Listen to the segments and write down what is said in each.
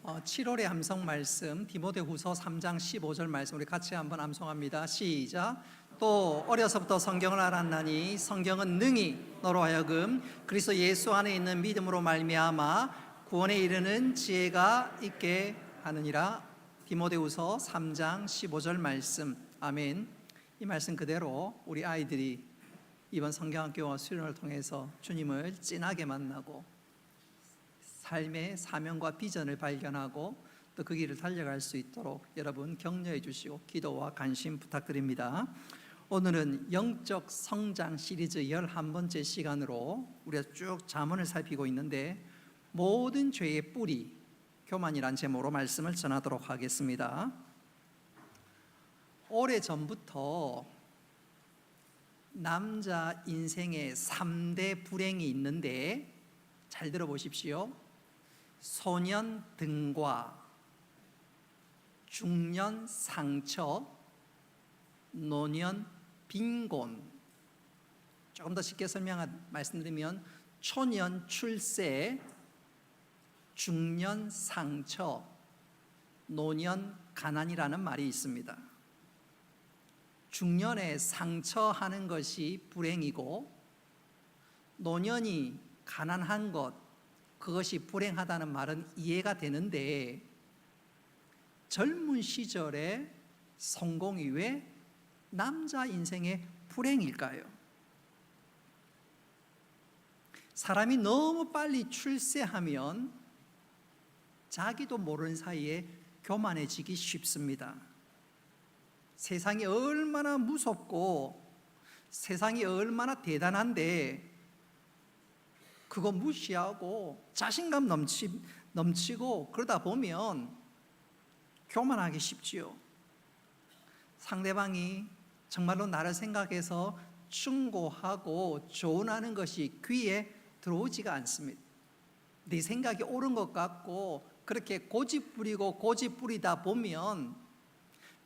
7월의 암송 말씀 디모데후서 3장 15절 말씀 우리 같이 한번 암송합니다. 시작. 또 어려서부터 성경을 알았나니 성경은 능히 너로 하여금 그리스도 예수 안에 있는 믿음으로 말미암아 구원에 이르는 지혜가 있게 하느니라. 디모데후서 3장 15절 말씀. 아멘. 이 말씀 그대로 우리 아이들이 이번 성경학교와 수련을 통해서 주님을 진하게 만나고 삶의 사명과 비전을 발견하고 또 그 길을 달려갈 수 있도록 여러분 격려해 주시고 기도와 관심 부탁드립니다. 오늘은 영적 성장 시리즈 11번째 시간으로 우리가 쭉 잠언을 살피고 있는데 모든 죄의 뿌리 교만이란 제목으로 말씀을 전하도록 하겠습니다. 오래전부터 남자 인생에 3대 불행이 있는데 잘 들어보십시오. 소년 등과, 중년 상처, 노년 빈곤. 조금 더 쉽게 말씀드리면 초년 출세, 중년 상처, 노년 가난이라는 말이 있습니다. 중년에 상처하는 것이 불행이고 노년이 가난한 것, 그것이 불행하다는 말은 이해가 되는데 젊은 시절에 성공이 왜 남자 인생의 불행일까요? 사람이 너무 빨리 출세하면 자기도 모르는 사이에 교만해지기 쉽습니다. 세상이 얼마나 무섭고 세상이 얼마나 대단한데 그거 무시하고 자신감 넘치고 그러다 보면 교만하기 쉽지요. 상대방이 정말로 나를 생각해서 충고하고 조언하는 것이 귀에 들어오지가 않습니다. 내 생각이 옳은 것 같고 그렇게 고집부리다 보면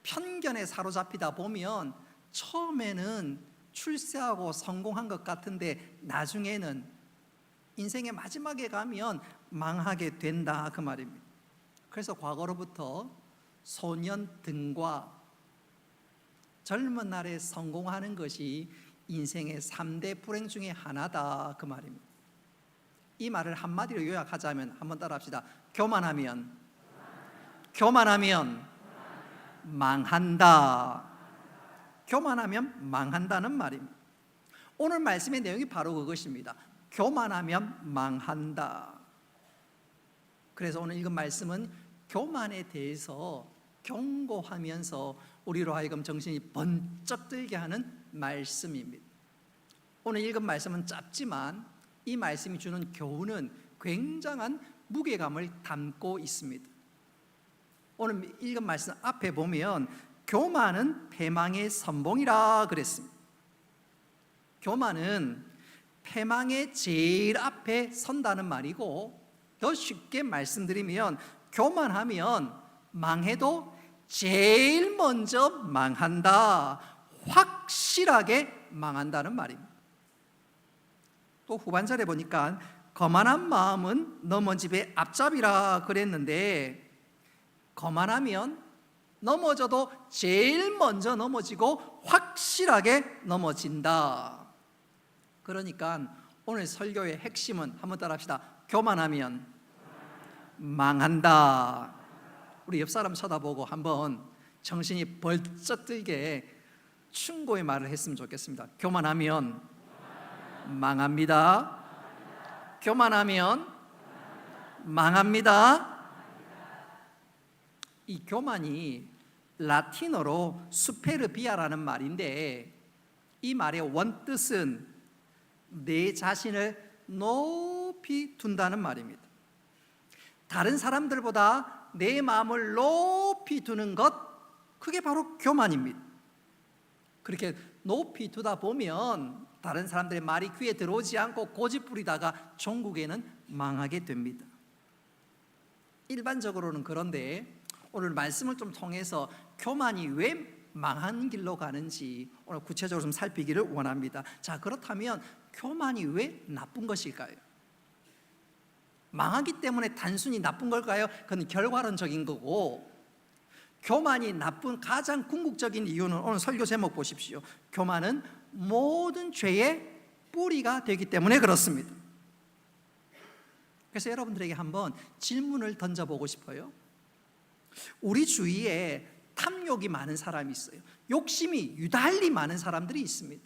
편견에 사로잡히다 보면 처음에는 출세하고 성공한 것 같은데 나중에는 인생의 마지막에 가면 망하게 된다 그 말입니다. 그래서 과거로부터 소년 등과 젊은 날에 성공하는 것이 인생의 3대 불행 중에 하나다 그 말입니다. 이 말을 한마디로 요약하자면 한번 따라합시다. 교만하면 망한다. 교만하면 망한다는 말입니다. 오늘 말씀의 내용이 바로 그것입니다. 교만하면 망한다. 그래서 오늘 읽은 말씀은 교만에 대해서 경고하면서 우리로 하여금 정신이 번쩍 들게 하는 말씀입니다. 오늘 읽은 말씀은 짧지만 이 말씀이 주는 교훈은 굉장한 무게감을 담고 있습니다. 오늘 읽은 말씀 앞에 보면 교만은 패망의 선봉이라 그랬습니다. 교만은 패망의 제일 앞에 선다는 말이고 더 쉽게 말씀드리면 교만하면 망해도 제일 먼저 망한다, 확실하게 망한다는 말입니다. 또 후반절에 보니까 거만한 마음은 넘어집의 앞잡이라 그랬는데 거만하면 넘어져도 제일 먼저 넘어지고 확실하게 넘어진다. 그러니까 오늘 설교의 핵심은 한번 따라합시다. 교만하면 망한다. 우리 옆 사람 쳐다보고 한번 정신이 벌쩍 들게 충고의 말을 했으면 좋겠습니다. 교만하면 망합니다. 교만하면 망합니다. 이 교만이 라틴어로 수페르비아라는 말인데 이 말의 원뜻은 내 자신을 높이 둔다는 말입니다. 다른 사람들보다 내 마음을 높이 두는 것, 그게 바로 교만입니다. 그렇게 높이 두다 보면 다른 사람들의 말이 귀에 들어오지 않고 고집부리다가 종국에는 망하게 됩니다. 일반적으로는 그런데 오늘 말씀을 좀 통해서 교만이 왜 망한 길로 가는지 오늘 구체적으로 좀 살피기를 원합니다. 자, 그렇다면 교만이 왜 나쁜 것일까요? 망하기 때문에 단순히 나쁜 걸까요? 그건 결과론적인 거고, 교만이 나쁜 가장 궁극적인 이유는 오늘 설교 제목 보십시오. 교만은 모든 죄의 뿌리가 되기 때문에 그렇습니다. 그래서 여러분들에게 한번 질문을 던져보고 싶어요. 우리 주위에 탐욕이 많은 사람이 있어요. 욕심이 유달리 많은 사람들이 있습니다.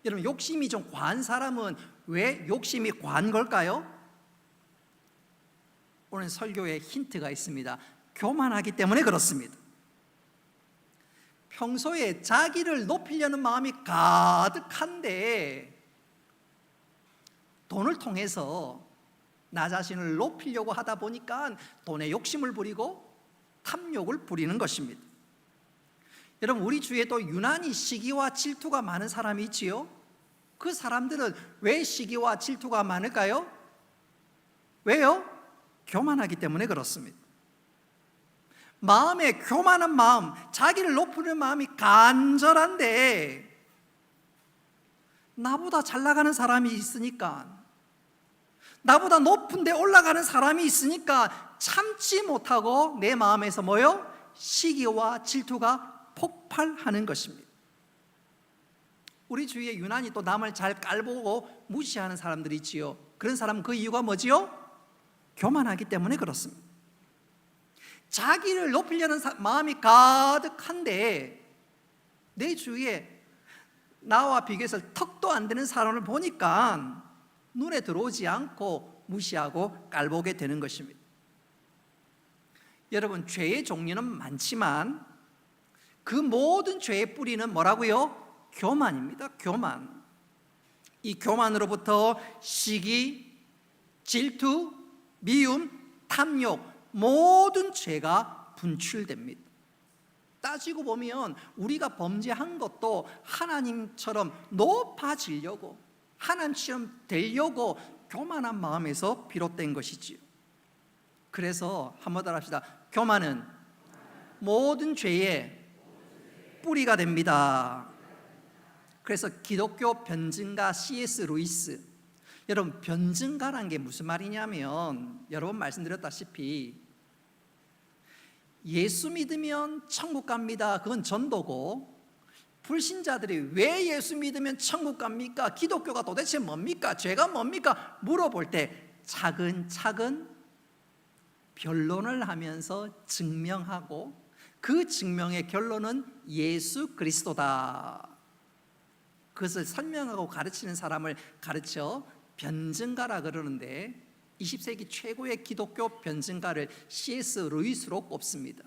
여러분, 욕심이 좀 과한 사람은 왜 욕심이 과한 걸까요? 오늘 설교에 힌트가 있습니다. 교만하기 때문에 그렇습니다. 평소에 자기를 높이려는 마음이 가득한데 돈을 통해서 나 자신을 높이려고 하다 보니까 돈에 욕심을 부리고 탐욕을 부리는 것입니다. 여러분, 우리 주위에 또 유난히 시기와 질투가 많은 사람이 있지요. 그 사람들은 왜 시기와 질투가 많을까요? 왜요? 교만하기 때문에 그렇습니다. 마음에 교만한 마음, 자기를 높이는 마음이 간절한데 나보다 잘 나가는 사람이 있으니까, 나보다 높은 데 올라가는 사람이 있으니까 참지 못하고 내 마음에서 뭐요? 시기와 질투가 폭발하는 것입니다. 우리 주위에 유난히 또 남을 잘 깔보고 무시하는 사람들이 있지요. 그런 사람은 그 이유가 뭐지요? 교만하기 때문에 그렇습니다. 자기를 높이려는 마음이 가득한데 내 주위에 나와 비교해서 턱도 안 되는 사람을 보니까 눈에 들어오지 않고 무시하고 깔보게 되는 것입니다. 여러분, 죄의 종류는 많지만 그 모든 죄의 뿌리는 뭐라고요? 교만입니다. 교만. 이 교만으로부터 시기, 질투, 미움, 탐욕, 모든 죄가 분출됩니다. 따지고 보면 우리가 범죄한 것도 하나님처럼 높아지려고, 하나님처럼 되려고 교만한 마음에서 비롯된 것이지요. 그래서 한번 더 합시다. 교만은 모든 죄의 뿌리가 됩니다. 그래서 기독교 변증가 C.S. 루이스, 여러분, 변증가라는 게 무슨 말이냐면, 여러 번 말씀드렸다시피 예수 믿으면 천국 갑니다, 그건 전도고, 불신자들이 왜 예수 믿으면 천국 갑니까? 기독교가 도대체 뭡니까? 죄가 뭡니까? 물어볼 때 차근차근 변론을 하면서 증명하고, 그 증명의 결론은 예수 그리스도다. 그것을 설명하고 가르치는 사람을 가르쳐 변증가라 그러는데, 20세기 최고의 기독교 변증가를 C.S. 루이스로 꼽습니다.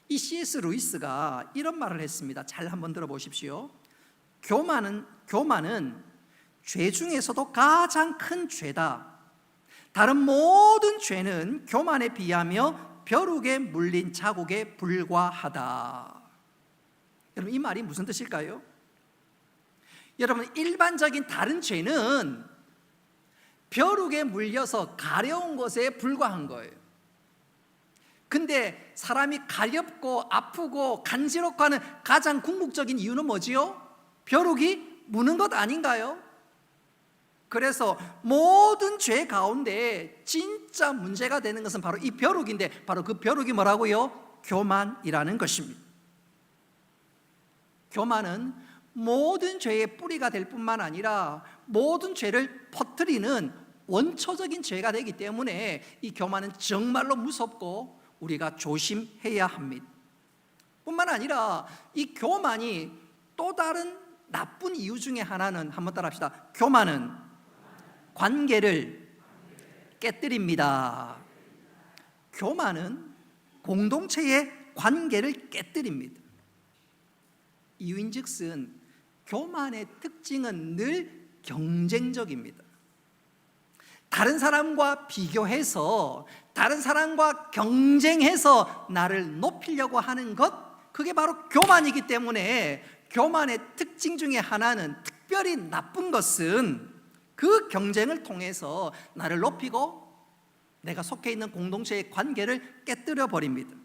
이 C.S. 루이스가 이런 말을 했습니다. 잘 한번 들어보십시오. 교만은 죄 중에서도 가장 큰 죄다. 다른 모든 죄는 교만에 비하며 벼룩에 물린 자국에 불과하다. 여러분, 이 말이 무슨 뜻일까요? 여러분, 일반적인 다른 죄는 벼룩에 물려서 가려운 것에 불과한 거예요. 근데 사람이 가렵고 아프고 간지럽고 하는 가장 궁극적인 이유는 뭐지요? 벼룩이 무는 것 아닌가요? 그래서 모든 죄 가운데 진짜 문제가 되는 것은 바로 이 벼룩인데, 바로 그 벼룩이 뭐라고요? 교만이라는 것입니다. 교만은 모든 죄의 뿌리가 될 뿐만 아니라 모든 죄를 퍼뜨리는 원초적인 죄가 되기 때문에 이 교만은 정말로 무섭고 우리가 조심해야 합니다. 뿐만 아니라 이 교만이 또 다른 나쁜 이유 중에 하나는, 한번 따라합시다. 교만은 관계를 깨뜨립니다. 교만은 공동체의 관계를 깨뜨립니다. 이유인즉슨 교만의 특징은 늘 경쟁적입니다. 다른 사람과 비교해서, 다른 사람과 경쟁해서 나를 높이려고 하는 것, 그게 바로 교만이기 때문에 교만의 특징 중에 하나는, 특별히 나쁜 것은 그 경쟁을 통해서 나를 높이고 내가 속해 있는 공동체의 관계를 깨뜨려 버립니다.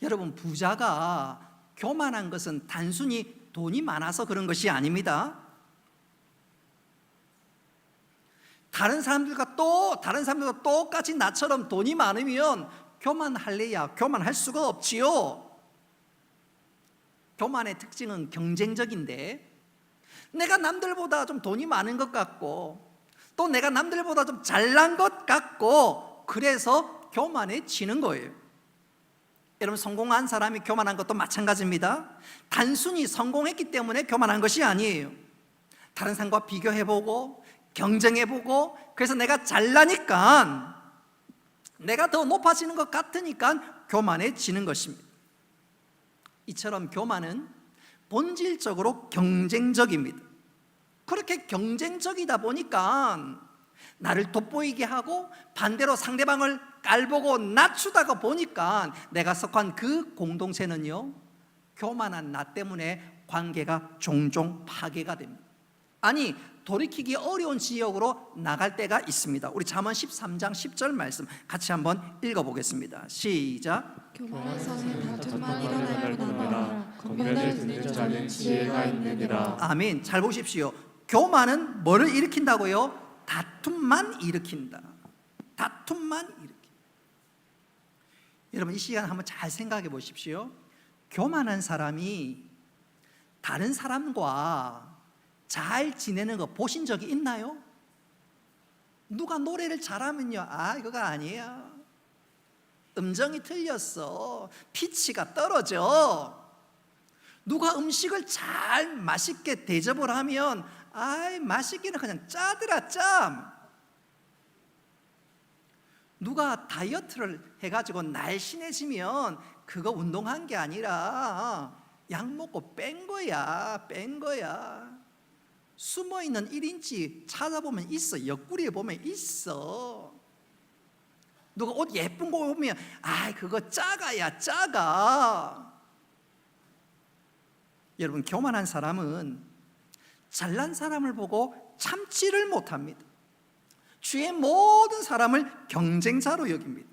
여러분, 부자가 교만한 것은 단순히 돈이 많아서 그런 것이 아닙니다. 다른 사람들과 똑같이 나처럼 돈이 많으면 교만할래야 교만할 수가 없지요. 교만의 특징은 경쟁적인데, 내가 남들보다 좀 돈이 많은 것 같고 또 내가 남들보다 좀 잘난 것 같고, 그래서 교만해지는 거예요. 여러분, 성공한 사람이 교만한 것도 마찬가지입니다. 단순히 성공했기 때문에 교만한 것이 아니에요. 다른 사람과 비교해보고 경쟁해보고, 그래서 내가 잘나니까, 내가 더 높아지는 것 같으니까 교만해지는 것입니다. 이처럼 교만은 본질적으로 경쟁적입니다. 그렇게 경쟁적이다 보니까 나를 돋보이게 하고 반대로 상대방을 깔보고 낮추다가 보니까 내가 속한 그 공동체는요, 교만한 나 때문에 관계가 종종 파괴가 됩니다. 아니, 돌이키기 어려운 지역으로 나갈 때가 있습니다. 우리 잠언 13장 10절 말씀 같이 한번 읽어보겠습니다. 시작. 교만에서는 다툼만 일어나느니라. 권면을 듣는 자는 지혜가 있느니라. 아멘. 잘 보십시오. 교만은 뭐를 일으킨다고요? 다툼만 일으킨다. 다툼만 일으킨다. 여러분, 이 시간 한번 잘 생각해 보십시오. 교만한 사람이 다른 사람과 잘 지내는 거 보신 적이 있나요? 누가 노래를 잘하면요, 이거가 아니에요, 음정이 틀렸어, 피치가 떨어져. 누가 음식을 잘 맛있게 대접을 하면 맛있기는 그냥 짜더라 짬. 누가 다이어트를 해가지고 날씬해지면 그거 운동한 게 아니라 약 먹고 뺀 거야. 숨어있는 1인치 찾아보면 있어. 옆구리에 보면 있어. 누가 옷 예쁜 거 보면 그거 작아. 여러분, 교만한 사람은 잘난 사람을 보고 참지를 못합니다. 주위의 모든 사람을 경쟁자로 여깁니다.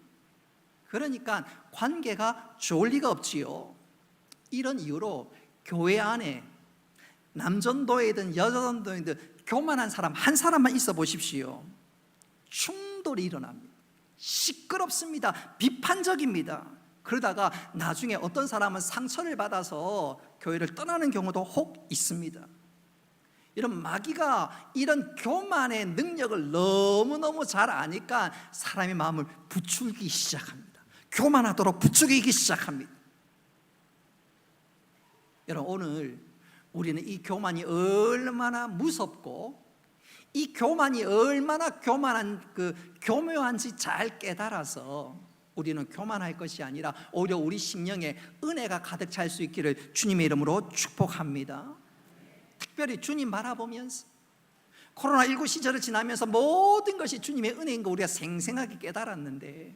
그러니까 관계가 좋을 리가 없지요. 이런 이유로 교회 안에 남전도회든 여전도회든 교만한 사람 한 사람만 있어 보십시오. 충돌이 일어납니다. 시끄럽습니다. 비판적입니다. 그러다가 나중에 어떤 사람은 상처를 받아서 교회를 떠나는 경우도 혹 있습니다. 이런 마귀가 이런 교만의 능력을 너무너무 잘 아니까 사람의 마음을 부추기기 시작합니다. 교만하도록 부추기기 시작합니다. 여러분, 오늘 우리는 이 교만이 얼마나 무섭고 이 교만이 얼마나 교묘한지 잘 깨달아서 우리는 교만할 것이 아니라 오히려 우리 심령에 은혜가 가득 찰 수 있기를 주님의 이름으로 축복합니다. 특별히 주님 바라보면서 코로나19 시절을 지나면서 모든 것이 주님의 은혜인 거 우리가 생생하게 깨달았는데,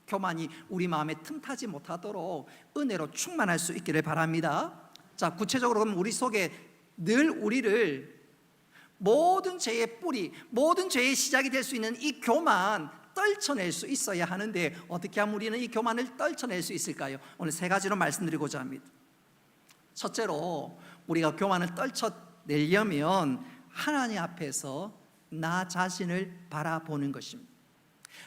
교만이 우리 마음에 틈타지 못하도록 은혜로 충만할 수 있기를 바랍니다. 자, 구체적으로 그럼 우리 속에 늘 우리를 모든 죄의 뿌리, 모든 죄의 시작이 될 수 있는 이 교만 떨쳐낼 수 있어야 하는데, 어떻게 하면 우리는 이 교만을 떨쳐낼 수 있을까요? 오늘 세 가지로 말씀드리고자 합니다. 첫째로, 우리가 교만을 떨쳐내려면 하나님 앞에서 나 자신을 바라보는 것입니다.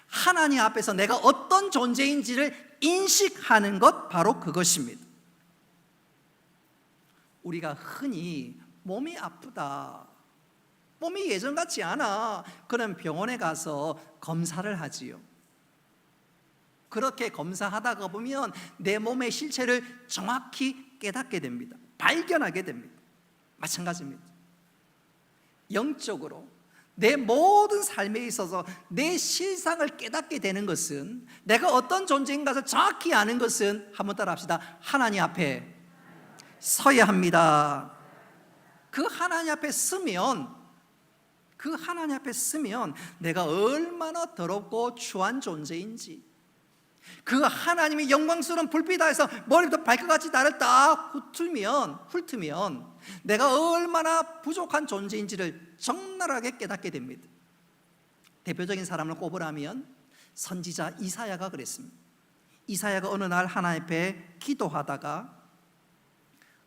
하나님 앞에서 내가 어떤 존재인지를 인식하는 것, 바로 그것입니다. 우리가 흔히 몸이 아프다, 몸이 예전 같지 않아, 그럼 병원에 가서 검사를 하지요. 그렇게 검사하다가 보면 내 몸의 실체를 정확히 깨닫게 됩니다. 발견하게 됩니다. 마찬가지입니다. 영적으로 내 모든 삶에 있어서 내 실상을 깨닫게 되는 것은, 내가 어떤 존재인가를 정확히 아는 것은, 한번 따라 합시다. 하나님 앞에 서야 합니다. 그 하나님 앞에 서면 내가 얼마나 더럽고 추한 존재인지, 그 하나님의 영광스러운 불빛 아래서 머리부터 발끝까지 나를 딱 훑으면 내가 얼마나 부족한 존재인지를 적나라하게 깨닫게 됩니다. 대표적인 사람을 꼽으라면 선지자 이사야가 그랬습니다. 이사야가 어느 날 하나님 앞에 기도하다가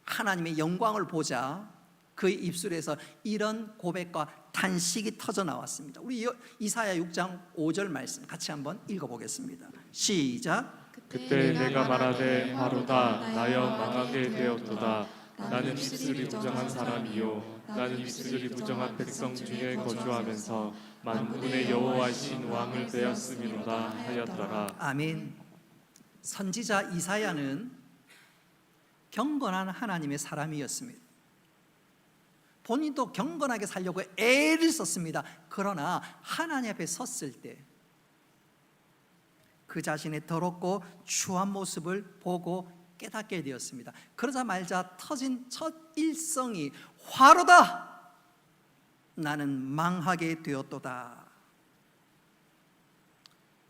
하나님의 영광을 보자 그의 입술에서 이런 고백과 탄식이 터져 나왔습니다. 우리 이사야 6장 5절 말씀 같이 한번 읽어보겠습니다. 시작. 그때 내가 말하되 바로다 나여 망하게 되었도다. 나는 입술이 부정한 사람이요 나는 입술이 부정한 백성 중에 거주하면서 만군의 여호와이신 왕을 빼앗음이로다 하였더라. 아멘. 선지자 이사야는 경건한 하나님의 사람이었습니다. 본인도 경건하게 살려고 애를 썼습니다. 그러나 하나님 앞에 섰을 때 그 자신의 더럽고 추한 모습을 보고 깨닫게 되었습니다. 그러자마자 터진 첫 일성이 화로다. 나는 망하게 되었도다.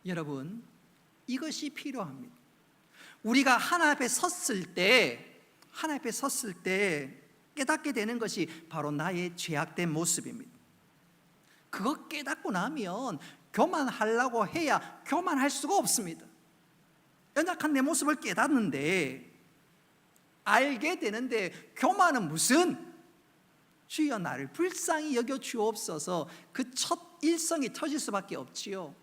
여러분, 이것이 필요합니다. 우리가 하나님 앞에 섰을 때 깨닫게 되는 것이 바로 나의 죄악된 모습입니다. 그거 깨닫고 나면 교만하려고 해야 교만할 수가 없습니다. 연약한 내 모습을 깨닫는데, 알게 되는데 교만은 무슨? 주여 나를 불쌍히 여겨 주옵소서. 그 첫 일성이 터질 수밖에 없지요.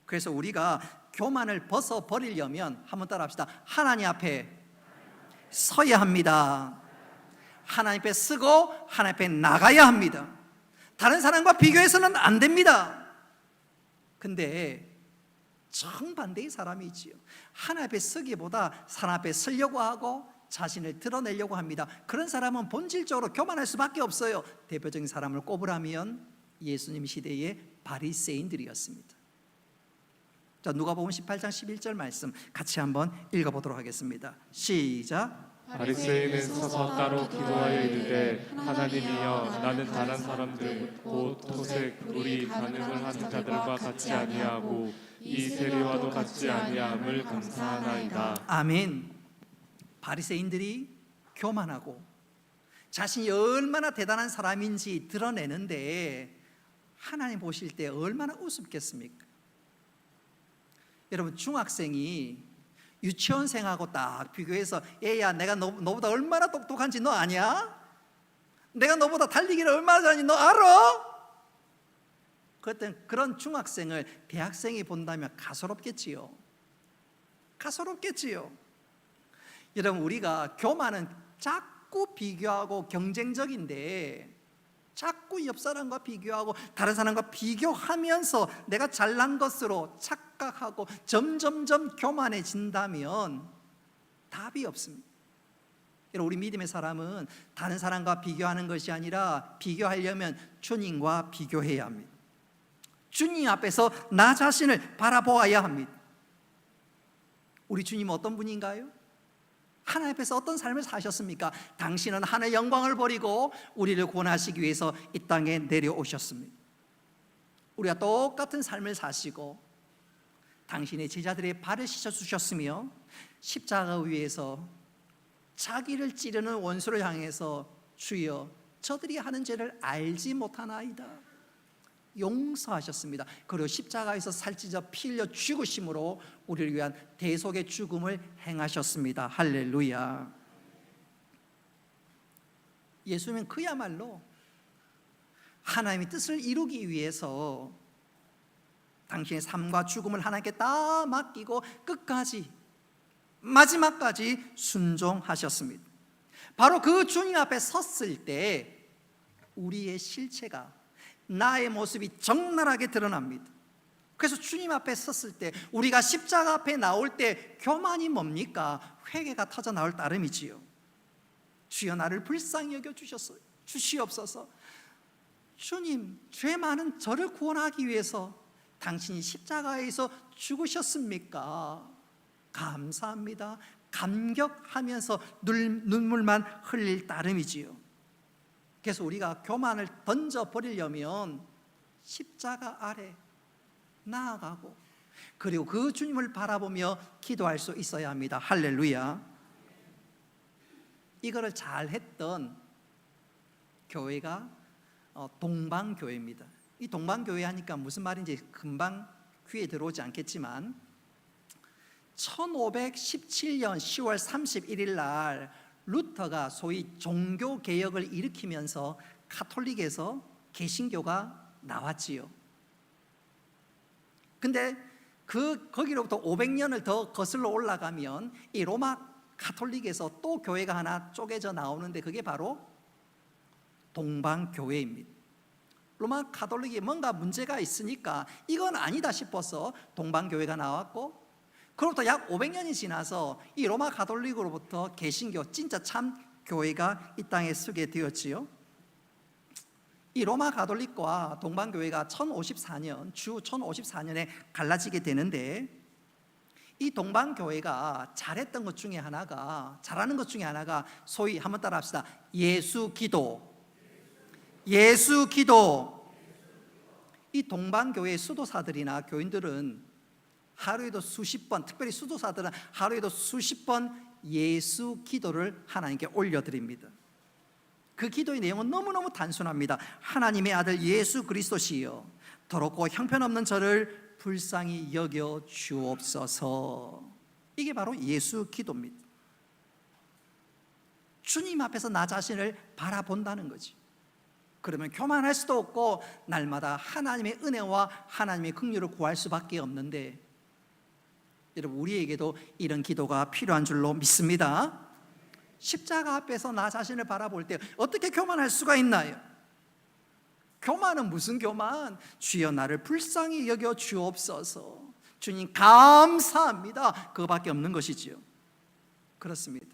그래서 우리가 교만을 벗어버리려면 한번 따라합시다. 하나님 앞에 서야 합니다. 하나님 앞에 서고 하나님 앞에 나가야 합니다. 다른 사람과 비교해서는 안 됩니다. 근데 정반대의 사람이지요. 하나님 앞에 서기보다 사람 앞에 서려고 하고 자신을 드러내려고 합니다. 그런 사람은 본질적으로 교만할 수밖에 없어요. 대표적인 사람을 꼽으라면 예수님 시대의 바리새인들이었습니다. 자, 누가복음 18장 11절 말씀 같이 한번 읽어보도록 하겠습니다. 시작. 바리새인은 서서 따로 기도하여 이르되 하나님이여 나는 다른 사람들 곧 토색, 불의, 간음을 하는 자들과 같이 아니하고 이 세리와도 같지 아니함을 감사하나이다. 아멘. 바리새인들이 교만하고 자신이 얼마나 대단한 사람인지 드러내는데 하나님 보실 때 얼마나 우습겠습니까? 여러분, 중학생이 유치원생하고 딱 비교해서 얘야 내가 너보다 얼마나 똑똑한지 너 아냐? 내가 너보다 달리기를 얼마나 잘하는지 너 알아? 그런 중학생을 대학생이 본다면 가소롭겠지요. 가소롭겠지요. 여러분, 우리가 교만은 자꾸 비교하고 경쟁적인데 자꾸 옆 사람과 비교하고 다른 사람과 비교하면서 내가 잘난 것으로 착각하고 점점점 교만해진다면 답이 없습니다. 여러분, 우리 믿음의 사람은 다른 사람과 비교하는 것이 아니라 비교하려면 주님과 비교해야 합니다. 주님 앞에서 나 자신을 바라보아야 합니다. 우리 주님은 어떤 분인가요? 하나님 앞에서 어떤 삶을 사셨습니까? 당신은 하나님의 영광을 버리고 우리를 구원하시기 위해서 이 땅에 내려오셨습니다. 우리가 똑같은 삶을 사시고 당신의 제자들의 발을 씻어주셨으며 십자가 위에서 자기를 찌르는 원수를 향해서 주여 저들이 하는 죄를 알지 못하나이다 용서하셨습니다. 그리고 십자가에서 살찌져 피 흘려 죽으심으로 우리를 위한 대속의 죽음을 행하셨습니다. 할렐루야. 예수님은 그야말로 하나님의 뜻을 이루기 위해서 당신의 삶과 죽음을 하나님께 다 맡기고 끝까지 마지막까지 순종하셨습니다. 바로 그 주님 앞에 섰을 때 우리의 실체가, 나의 모습이 적나라하게 드러납니다. 그래서 주님 앞에 섰을 때, 우리가 십자가 앞에 나올 때 교만이 뭡니까? 회개가 터져 나올 따름이지요. 주여 나를 불쌍히 여겨 주시옵소서. 주님, 죄 많은 저를 구원하기 위해서 당신이 십자가에서 죽으셨습니까? 감사합니다. 감격하면서 눈물만 흘릴 따름이지요. 그래서 우리가 교만을 던져버리려면 십자가 아래 나아가고 그리고 그 주님을 바라보며 기도할 수 있어야 합니다. 할렐루야. 이거를 잘했던 교회가 동방교회입니다. 이 동방교회 하니까 무슨 말인지 금방 귀에 들어오지 않겠지만 1517년 10월 31일 날 루터가 소위 종교개혁을 일으키면서 카톨릭에서 개신교가 나왔지요. 근데 거기로부터 500년을 더 거슬러 올라가면 이 로마 가톨릭에서 또 교회가 하나 쪼개져 나오는데 그게 바로 동방교회입니다. 로마 가톨릭이 뭔가 문제가 있으니까 이건 아니다 싶어서 동방교회가 나왔고, 그로부터 약 500년이 지나서 이 로마 가톨릭으로부터 개신교, 진짜 참 교회가 이 땅에 서게 되었지요. 이 로마 가톨릭과 동방교회가 1054년, 주 1054년에 갈라지게 되는데, 이 동방교회가 잘하는 것 중에 하나가 소위 한번 따라 합시다. 예수기도. 이 동방교회 수도사들이나 교인들은 하루에도 수십 번, 특별히 수도사들은 하루에도 수십 번 예수 기도를 하나님께 올려드립니다. 그 기도의 내용은 너무너무 단순합니다. 하나님의 아들 예수 그리스도시여, 더럽고 형편없는 저를 불쌍히 여겨 주옵소서. 이게 바로 예수 기도입니다. 주님 앞에서 나 자신을 바라본다는 거지. 그러면 교만할 수도 없고 날마다 하나님의 은혜와 하나님의 긍휼을 구할 수밖에 없는데, 여러분, 우리에게도 이런 기도가 필요한 줄로 믿습니다. 십자가 앞에서 나 자신을 바라볼 때 어떻게 교만할 수가 있나요? 교만은 무슨 교만? 주여 나를 불쌍히 여겨 주옵소서. 주님 감사합니다. 그거밖에 없는 것이지요. 그렇습니다.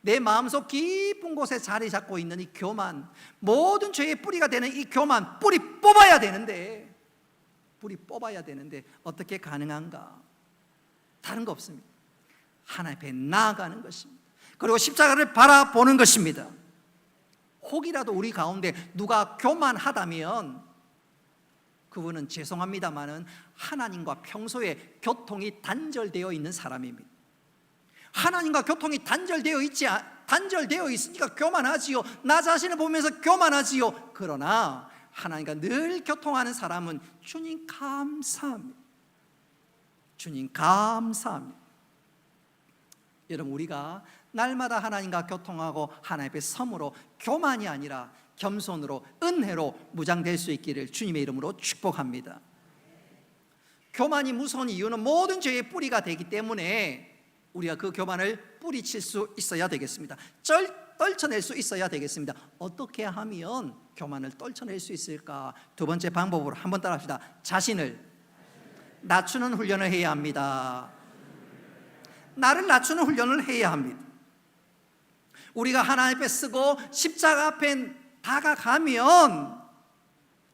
내 마음속 깊은 곳에 자리 잡고 있는 이 교만, 모든 죄의 뿌리가 되는 이 교만, 뿌리 뽑아야 되는데 어떻게 가능한가? 다른 거 없습니다. 하나님 앞에 나아가는 것입니다. 그리고 십자가를 바라보는 것입니다. 혹이라도 우리 가운데 누가 교만하다면 그분은 죄송합니다마는 하나님과 평소에 교통이 단절되어 있는 사람입니다. 하나님과 교통이 단절되어 있으니까 교만하지요. 나 자신을 보면서 교만하지요. 그러나 하나님과 늘 교통하는 사람은 주님 감사합니다. 여러분, 우리가 날마다 하나님과 교통하고 하나님 앞에 섬으로 교만이 아니라 겸손으로 은혜로 무장될 수 있기를 주님의 이름으로 축복합니다. 교만이 무서운 이유는 모든 죄의 뿌리가 되기 때문에 우리가 그 교만을 뿌리칠 수 있어야 되겠습니다. 떨쳐낼 수 있어야 되겠습니다. 어떻게 하면 교만을 떨쳐낼 수 있을까? 두 번째 방법으로 한번 따라합시다. 자신을 낮추는 훈련을 해야 합니다. 나를 낮추는 훈련을 해야 합니다. 우리가 하나님 앞에 쓰고 십자가 앞에 다가가면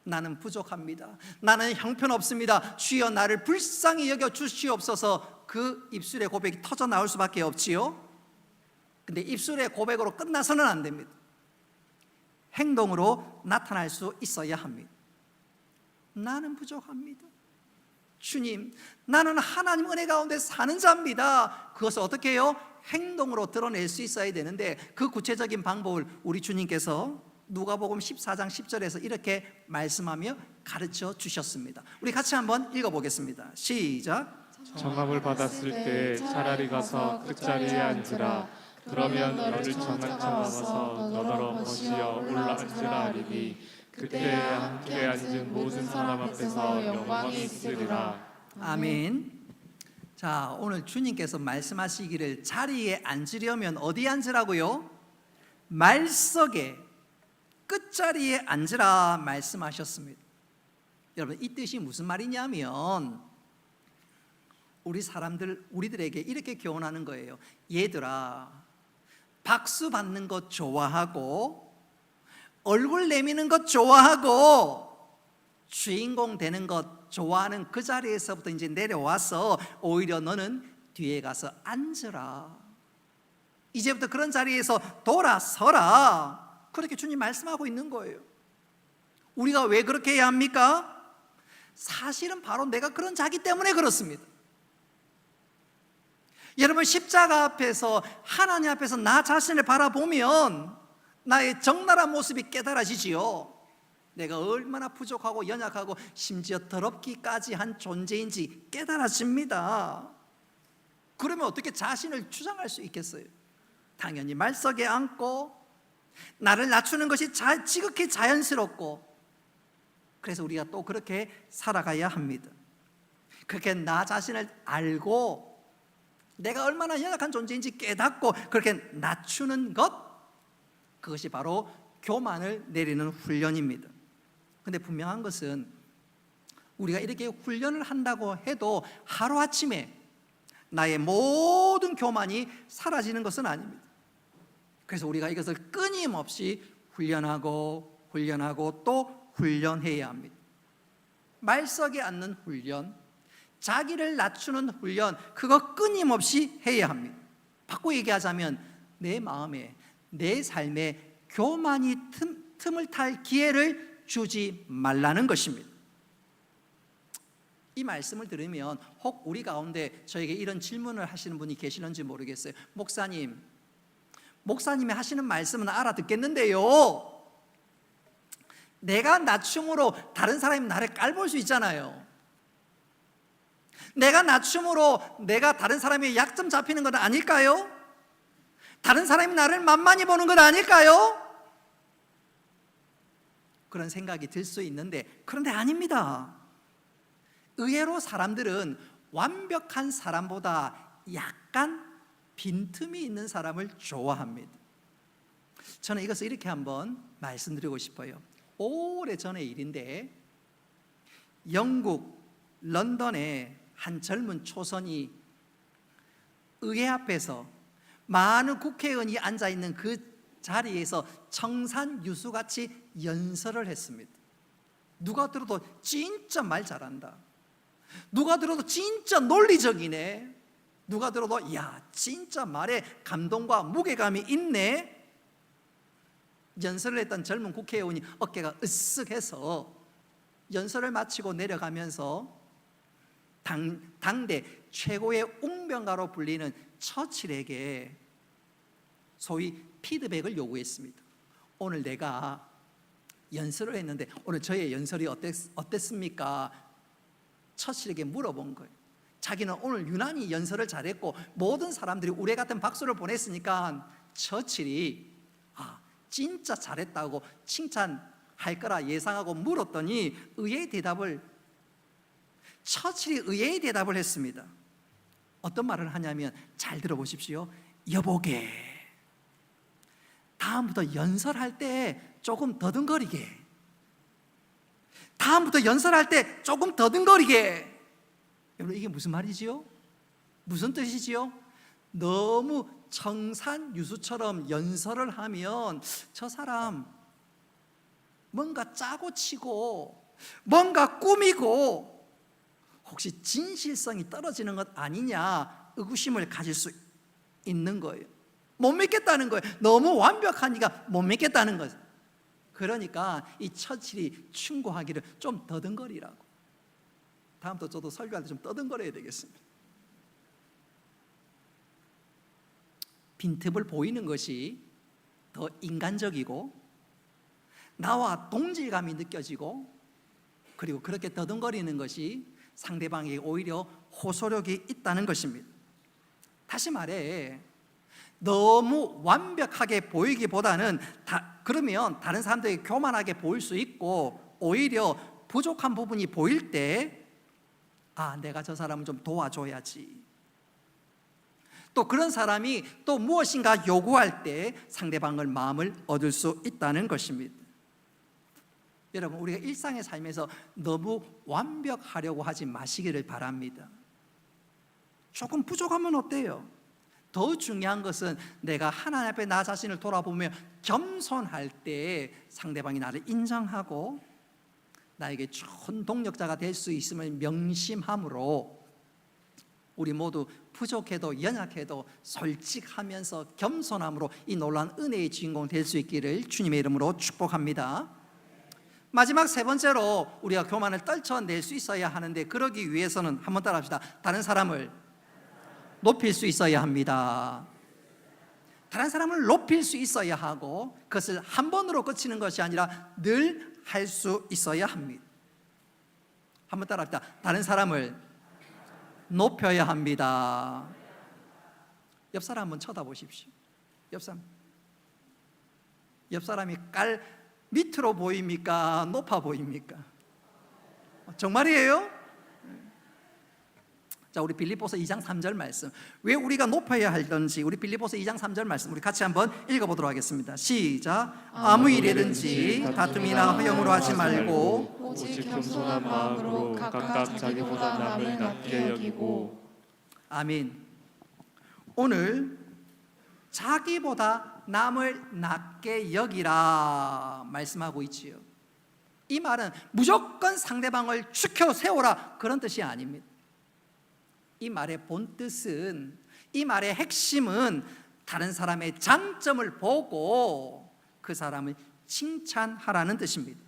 나는 부족합니다. 나는 형편없습니다. 주여 나를 불쌍히 여겨 주시옵소서. 그 입술의 고백이 터져 나올 수밖에 없지요. 근데 입술의 고백으로 끝나서는 안 됩니다. 행동으로 나타날 수 있어야 합니다. 나는 부족합니다. 주님, 나는 하나님 은혜 가운데 사는 자입니다. 그것을 어떻게 해요? 행동으로 드러낼 수 있어야 되는데, 그 구체적인 방법을 우리 주님께서 누가복음 14장 10절에서 이렇게 말씀하며 가르쳐 주셨습니다. 우리 같이 한번 읽어보겠습니다. 시작. 정함을 받았을 때 차라리 가서 끝자리에 앉으라. 그러면 너를 정한 자 남아서 너더러 벗이어 올라 앉으라 하리니 그때 함께 앉은 모든 사람 앞에서 영광이 있으리라. 아멘. 자, 오늘 주님께서 말씀하시기를 자리에 앉으려면 어디 앉으라고요? 말석에 끝자리에 앉으라 말씀하셨습니다. 여러분, 이 뜻이 무슨 말이냐면 우리들에게 이렇게 교훈하는 거예요. 얘들아, 박수 받는 것 좋아하고 얼굴 내미는 것 좋아하고 주인공 되는 것 좋아하는 그 자리에서부터 이제 내려와서 오히려 너는 뒤에 가서 앉으라. 이제부터 그런 자리에서 돌아서라. 그렇게 주님 말씀하고 있는 거예요. 우리가 왜 그렇게 해야 합니까? 사실은 바로 내가 그런 자기 때문에 그렇습니다. 여러분, 십자가 앞에서 하나님 앞에서 나 자신을 바라보면 나의 적나라한 모습이 깨달아지지요. 내가 얼마나 부족하고 연약하고 심지어 더럽기까지 한 존재인지 깨달아집니다. 그러면 어떻게 자신을 주장할 수 있겠어요? 당연히 말석에 앉고 나를 낮추는 것이 지극히 자연스럽고 그래서 우리가 또 그렇게 살아가야 합니다. 그렇게 나 자신을 알고 내가 얼마나 연약한 존재인지 깨닫고 그렇게 낮추는 것, 그것이 바로 교만을 내리는 훈련입니다. 근데 분명한 것은 우리가 이렇게 훈련을 한다고 해도 하루아침에 나의 모든 교만이 사라지는 것은 아닙니다. 그래서 우리가 이것을 끊임없이 훈련하고 또 훈련해야 합니다. 말석에 앉는 훈련, 자기를 낮추는 훈련, 그거 끊임없이 해야 합니다. 바꿔 얘기하자면 내 마음에, 내 삶에 교만이 틈을 탈 기회를 주지 말라는 것입니다. 이 말씀을 들으면 혹 우리 가운데 저에게 이런 질문을 하시는 분이 계시는지 모르겠어요. 목사님이 하시는 말씀은 알아듣겠는데요, 내가 낮춤으로 다른 사람이 나를 깔볼 수 있잖아요. 내가 낮춤으로 내가 다른 사람의 약점 잡히는 건 아닐까요? 다른 사람이 나를 만만히 보는 건 아닐까요? 그런 생각이 들 수 있는데, 그런데 아닙니다. 의외로 사람들은 완벽한 사람보다 약간 빈틈이 있는 사람을 좋아합니다. 저는 이것을 이렇게 한번 말씀드리고 싶어요. 오래전의 일인데 영국 런던의 한 젊은 초선이 의회 앞에서 많은 국회의원이 앉아있는 그 자리에서 청산유수같이 연설을 했습니다. 누가 들어도 진짜 말 잘한다, 누가 들어도 진짜 논리적이네, 누가 들어도 야 진짜 말에 감동과 무게감이 있네. 연설을 했던 젊은 국회의원이 어깨가 으쓱해서 연설을 마치고 내려가면서 당대 최고의 웅변가로 불리는 처칠에게 소위 피드백을 요구했습니다. 오늘 내가 연설을 했는데 오늘 저의 연설이 어땠습니까? 처칠에게 물어본 거예요. 자기는 오늘 유난히 연설을 잘했고 모든 사람들이 우레 같은 박수를 보냈으니까 처칠이 진짜 잘했다고 칭찬할 거라 예상하고 물었더니 처칠이 의외의 대답을 했습니다. 어떤 말을 하냐면, 잘 들어보십시오. 여보게, 다음부터 연설할 때 조금 더듬거리게, 다음부터 연설할 때 조금 더듬거리게. 여러분, 이게 무슨 말이지요? 무슨 뜻이지요? 너무 청산유수처럼 연설을 하면 저 사람 뭔가 짜고 치고 뭔가 꾸미고 혹시 진실성이 떨어지는 것 아니냐 의구심을 가질 수 있는 거예요. 못 믿겠다는 거예요. 너무 완벽하니까 못 믿겠다는 거예요. 그러니까 이 처칠이 충고하기를 좀 더듬거리라고. 다음부터 저도 설교할 때 좀 더듬거려야 되겠습니다. 빈틈을 보이는 것이 더 인간적이고 나와 동질감이 느껴지고, 그리고 그렇게 더듬거리는 것이 상대방에게 오히려 호소력이 있다는 것입니다. 다시 말해, 너무 완벽하게 보이기보다는 그러면 다른 사람들에게 교만하게 보일 수 있고, 오히려 부족한 부분이 보일 때 내가 저 사람을 좀 도와줘야지. 또 그런 사람이 또 무엇인가 요구할 때 상대방의 마음을 얻을 수 있다는 것입니다. 여러분, 우리가 일상의 삶에서 너무 완벽하려고 하지 마시기를 바랍니다. 조금 부족하면 어때요? 더 중요한 것은 내가 하나님 앞에 나 자신을 돌아보며 겸손할 때 상대방이 나를 인정하고 나에게 좋은 동력자가 될 수 있음을 명심함으로 우리 모두 부족해도 연약해도 솔직하면서 겸손함으로 이 놀라운 은혜의 주인공 될 수 있기를 주님의 이름으로 축복합니다. 마지막 세 번째로 우리가 교만을 떨쳐낼 수 있어야 하는데, 그러기 위해서는 한번 따라합시다. 다른 사람을 높일 수 있어야 합니다. 다른 사람을 높일 수 있어야 하고, 그것을 한 번으로 그치는 것이 아니라 늘 할 수 있어야 합니다. 한번 따라합시다. 다른 사람을 높여야 합니다. 옆 사람 한번 쳐다보십시오. 옆 사람이 밑으로 보입니까? 높아 보입니까? 정말이에요? 자, 우리 빌립보서 2장 3절 말씀. 왜 우리가 높아야 할런지 우리 빌립보서 2장 3절 말씀 우리 같이 한번 읽어보도록 하겠습니다. 시작. 아무 일이든지 다툼이나 허영으로 하지 말고 오직 겸손한 마음으로 각각 자기보다 남을 낮게 여기고. 아멘. 오늘 자기보다 남을 낮게 여기라 말씀하고 있지요. 이 말은 무조건 상대방을 추켜 세우라 그런 뜻이 아닙니다. 이 말의 본뜻은, 이 말의 핵심은 다른 사람의 장점을 보고 그 사람을 칭찬하라는 뜻입니다.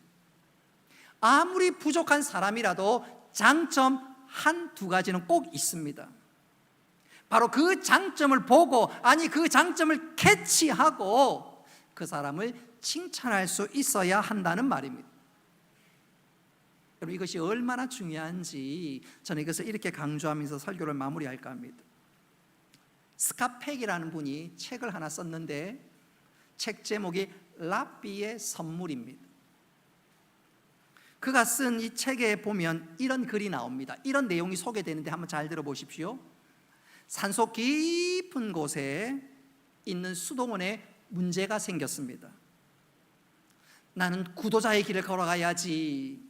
아무리 부족한 사람이라도 장점 한두 가지는 꼭 있습니다. 바로 그 장점을 보고, 아니 그 장점을 캐치하고 그 사람을 칭찬할 수 있어야 한다는 말입니다. 여러분, 이것이 얼마나 중요한지 저는 이것을 이렇게 강조하면서 설교를 마무리할까 합니다. 스카펙이라는 분이 책을 하나 썼는데 책 제목이 랍비의 선물입니다. 그가 쓴 이 책에 보면 이런 글이 나옵니다. 이런 내용이 소개되는데 한번 잘 들어보십시오. 산속 깊은 곳에 있는 수도원에 문제가 생겼습니다. 나는 구도자의 길을 걸어가야지,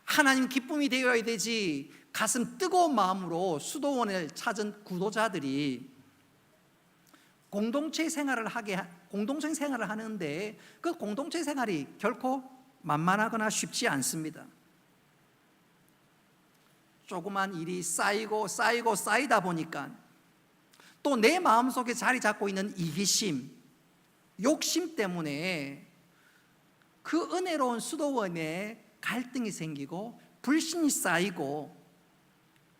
하나님 기쁨이 되어야 되지, 가슴 뜨거운 마음으로 수도원을 찾은 구도자들이 공동체 생활을 하는데 그 공동체 생활이 결코 만만하거나 쉽지 않습니다. 조그만 일이 쌓이다 보니까 또 내 마음속에 자리 잡고 있는 이기심, 욕심 때문에 그 은혜로운 수도원에 갈등이 생기고 불신이 쌓이고,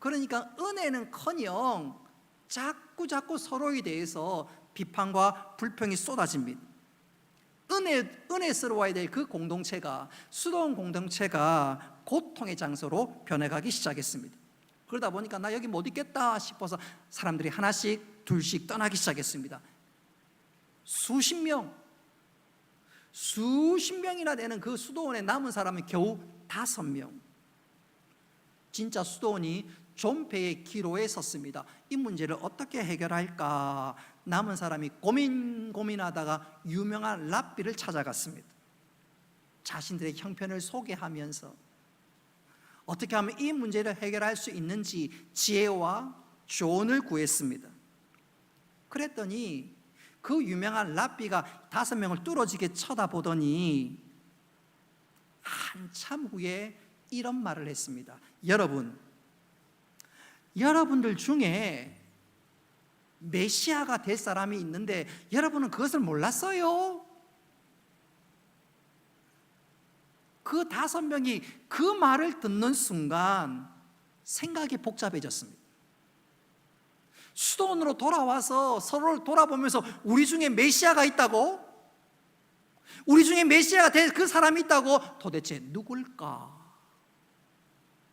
그러니까 은혜는커녕 자꾸 서로에 대해서 비판과 불평이 쏟아집니다. 은혜스러워야 될 그 공동체가, 수도원 공동체가 고통의 장소로 변해가기 시작했습니다. 그러다 보니까 나 여기 못 있겠다 싶어서 사람들이 하나씩 둘씩 떠나기 시작했습니다. 수십 명이나 되는 그 수도원에 남은 사람은 겨우 5명. 진짜 수도원이 존폐의 기로에 섰습니다. 이 문제를 어떻게 해결할까? 남은 사람이 고민하다가 유명한 랍비를 찾아갔습니다. 자신들의 형편을 소개하면서 어떻게 하면 이 문제를 해결할 수 있는지 지혜와 조언을 구했습니다. 그랬더니 그 유명한 랍비가 5명을 뚫어지게 쳐다보더니 한참 후에 이런 말을 했습니다. 여러분들 중에 메시아가 될 사람이 있는데 여러분은 그것을 몰랐어요? 그 5명이 그 말을 듣는 순간 생각이 복잡해졌습니다. 수도원으로 돌아와서 서로를 돌아보면서 우리 중에 메시아가 있다고? 우리 중에 메시아가 될 그 사람이 있다고? 도대체 누굴까?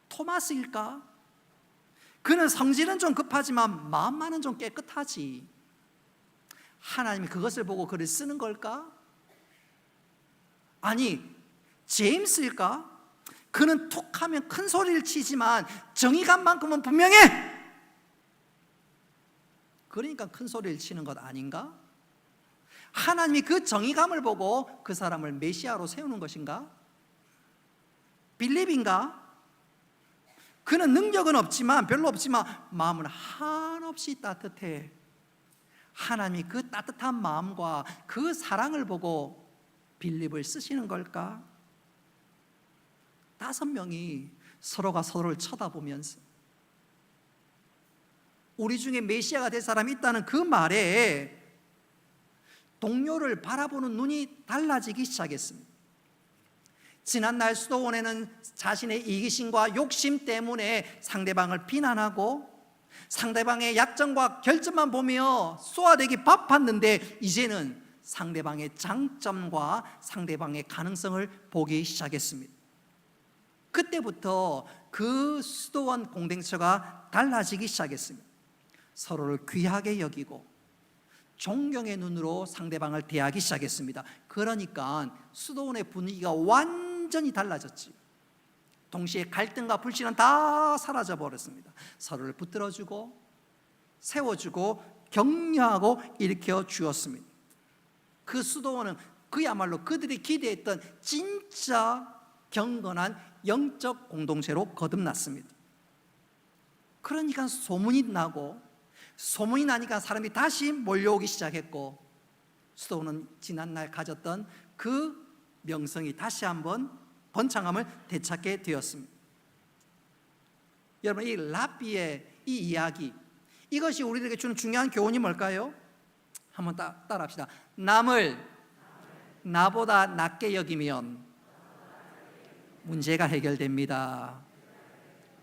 토마스일까? 그는 성질은 좀 급하지만 마음만은 좀 깨끗하지. 하나님이 그것을 보고 글을 쓰는 걸까? 아니, 제임스일까? 그는 툭하면 큰 소리를 치지만 정의감만큼은 분명해. 그러니까 큰 소리를 치는 것 아닌가? 하나님이 그 정의감을 보고 그 사람을 메시아로 세우는 것인가? 빌립인가? 그는 능력은 별로 없지만 마음은 한없이 따뜻해. 하나님이 그 따뜻한 마음과 그 사랑을 보고 빌립을 쓰시는 걸까? 5명이 서로가 서로를 쳐다보면서 우리 중에 메시아가 될 사람이 있다는 그 말에 동료를 바라보는 눈이 달라지기 시작했습니다. 지난날 수도원에는 자신의 이기심과 욕심 때문에 상대방을 비난하고 상대방의 약점과 결점만 보며 쏘아대기 바빴는데 이제는 상대방의 장점과 상대방의 가능성을 보기 시작했습니다. 그때부터 그 수도원 공동체가 달라지기 시작했습니다. 서로를 귀하게 여기고 존경의 눈으로 상대방을 대하기 시작했습니다. 그러니까 수도원의 분위기가 완전히 달라졌지. 동시에 갈등과 불신은 다 사라져 버렸습니다. 서로를 붙들어주고 세워주고 격려하고 일으켜 주었습니다. 그 수도원은 그야말로 그들이 기대했던 진짜 경건한 영적 공동체로 거듭났습니다. 그러니까 소문이 나고, 소문이 나니까 사람이 다시 몰려오기 시작했고, 수도원은 지난날 가졌던 그 명성이 다시 한번 번창함을 되찾게 되었습니다. 여러분, 이 랍비의 이 이야기, 이것이 우리에게 주는 중요한 교훈이 뭘까요? 한번 따라합시다. 남을 나보다 낮게 여기면 문제가 해결됩니다.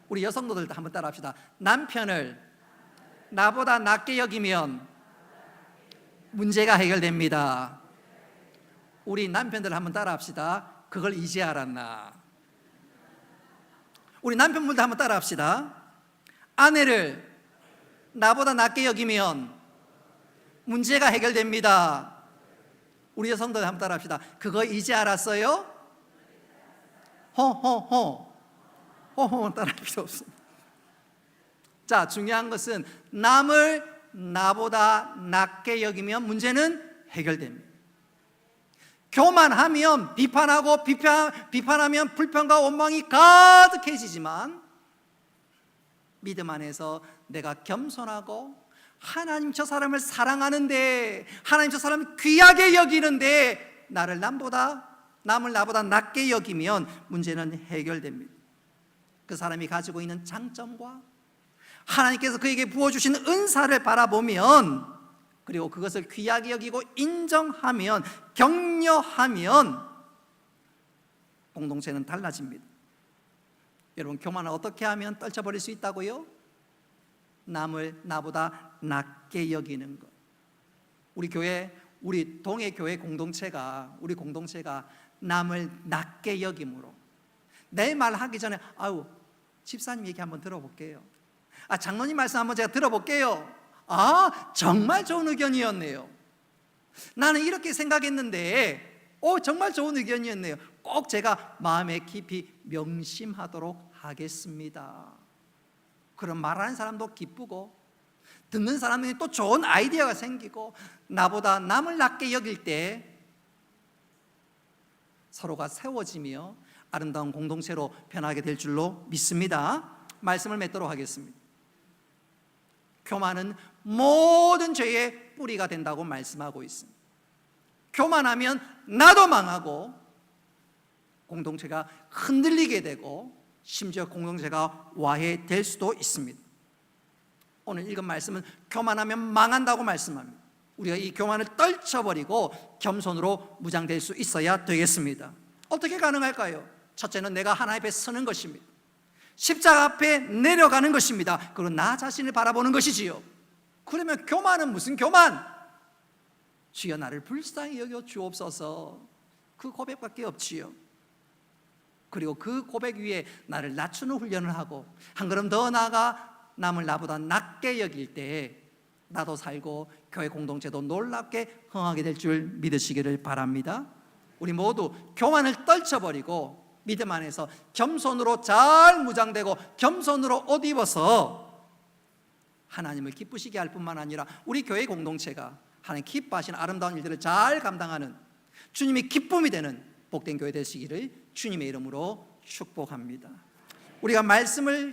우리 여성도들도 한번 따라합시다. 남편을 나보다 낮게 여기면 문제가 해결됩니다. 우리 남편들 한번 따라합시다. 그걸 이제 알았나? 우리 남편분들 한번 따라합시다. 아내를 나보다 낮게 여기면 문제가 해결됩니다. 우리 여성들 한번 따라합시다. 그거 이제 알았어요? 호호호 따라할 필요 없습니다. 자, 중요한 것은 남을 나보다 낮게 여기면 문제는 해결됩니다. 교만하면 비판하고 비판하면 불평과 원망이 가득해지지만, 믿음 안에서 내가 겸손하고 하나님 저 사람을 사랑하는데, 하나님 저 사람을 귀하게 여기는데 남을 나보다 낮게 여기면 문제는 해결됩니다. 그 사람이 가지고 있는 장점과 하나님께서 그에게 부어주신 은사를 바라보면, 그리고 그것을 귀하게 여기고 인정하면, 격려하면 공동체는 달라집니다. 여러분, 교만을 어떻게 하면 떨쳐버릴 수 있다고요? 남을 나보다 낮게 여기는 것. 우리 교회, 우리 동해 교회 공동체가, 우리 공동체가 남을 낮게 여김으로, 내 말 하기 전에 아유, 집사님 얘기 한번 들어볼게요. 장로님 말씀 한번 제가 들어볼게요. 정말 좋은 의견이었네요. 나는 이렇게 생각했는데 정말 좋은 의견이었네요. 꼭 제가 마음에 깊이 명심하도록 하겠습니다. 그런 말하는 사람도 기쁘고, 듣는 사람이 또 좋은 아이디어가 생기고, 나보다 남을 낮게 여길 때 서로가 세워지며 아름다운 공동체로 변하게 될 줄로 믿습니다. 말씀을 맺도록 하겠습니다. 교만은 모든 죄의 뿌리가 된다고 말씀하고 있습니다. 교만하면 나도 망하고 공동체가 흔들리게 되고, 심지어 공동체가 와해될 수도 있습니다. 오늘 읽은 말씀은 교만하면 망한다고 말씀합니다. 우리가 이 교만을 떨쳐버리고 겸손으로 무장될 수 있어야 되겠습니다. 어떻게 가능할까요? 첫째는 내가 하나님 앞에 서는 것입니다. 십자가 앞에 내려가는 것입니다. 그리고 나 자신을 바라보는 것이지요. 그러면 교만은 무슨 교만? 주여 나를 불쌍히 여겨 주옵소서, 그 고백밖에 없지요. 그리고 그 고백 위에 나를 낮추는 훈련을 하고, 한 걸음 더 나아가 남을 나보다 낮게 여길 때 나도 살고 교회 공동체도 놀랍게 흥하게 될 줄 믿으시기를 바랍니다. 우리 모두 교만을 떨쳐버리고 믿음 안에서 겸손으로 잘 무장되고 겸손으로 옷 입어서 하나님을 기쁘시게 할 뿐만 아니라 우리 교회 공동체가 하나님 기뻐하시는 아름다운 일들을 잘 감당하는 주님이 기쁨이 되는 복된 교회 되시기를 주님의 이름으로 축복합니다. 우리가 말씀을